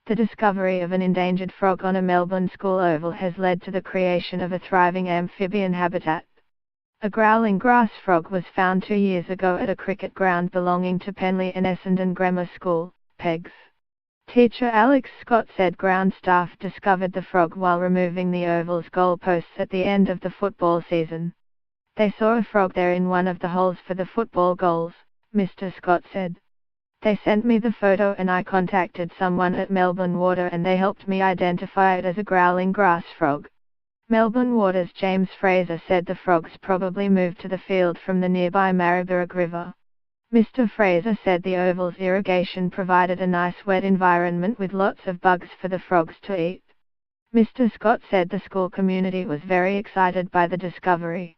The discovery of an endangered frog on a Melbourne school oval has led to the creation of a thriving amphibian habitat. A growling grass frog was found 2 years ago at a cricket ground belonging to Penley and Essendon Grammar School, PEGS. Teacher Alex Scott said ground staff discovered the frog while removing the oval's goalposts at the end of the football season. They saw a frog there in one of the holes for the football goals, Mr. Scott said. They sent me the photo and I contacted someone at Melbourne Water and they helped me identify it as a growling grass frog. Melbourne Water's James Fraser said the frogs probably moved to the field from the nearby Maribyrrong River. Mr. Fraser said the oval's irrigation provided a nice wet environment with lots of bugs for the frogs to eat. Mr. Scott said the school community was very excited by the discovery.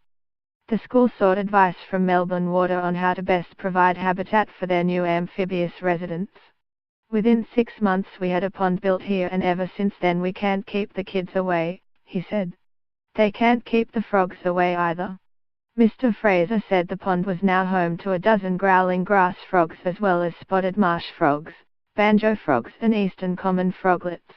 The school sought advice from Melbourne Water on how to best provide habitat for their new amphibious residents. Within 6 months we had a pond built here and ever since then we can't keep the kids away, he said. They can't keep the frogs away either. Mr. Fraser said the pond was now home to a dozen growling grass frogs as well as spotted marsh frogs, banjo frogs and eastern common froglets.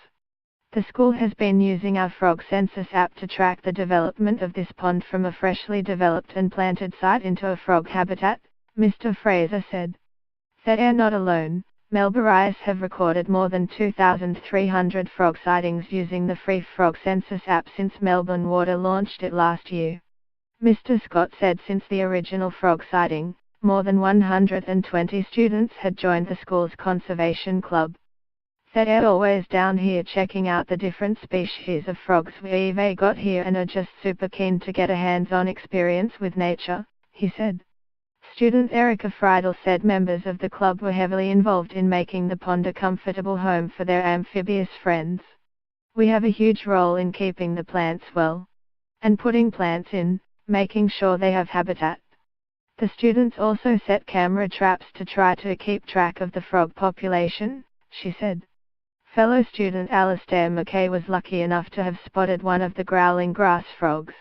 The school has been using our frog census app to track the development of this pond from a freshly developed and planted site into a frog habitat, Mr. Fraser said. They're not alone. Melbourne have recorded more than 2,300 frog sightings using the free frog census app since Melbourne Water launched it last year. Mr. Scott said since the original frog sighting, more than 120 students had joined the school's conservation club. They're always down here checking out the different species of frogs we've got here and are just super keen to get a hands-on experience with nature, he said. Student Erica Friedel said members of the club were heavily involved in making the pond a comfortable home for their amphibious friends. We have a huge role in keeping the plants well. And putting plants in, making sure they have habitat. The students also set camera traps to try to keep track of the frog population, she said. Fellow student Alistair McKay was lucky enough to have spotted one of the growling grass frogs.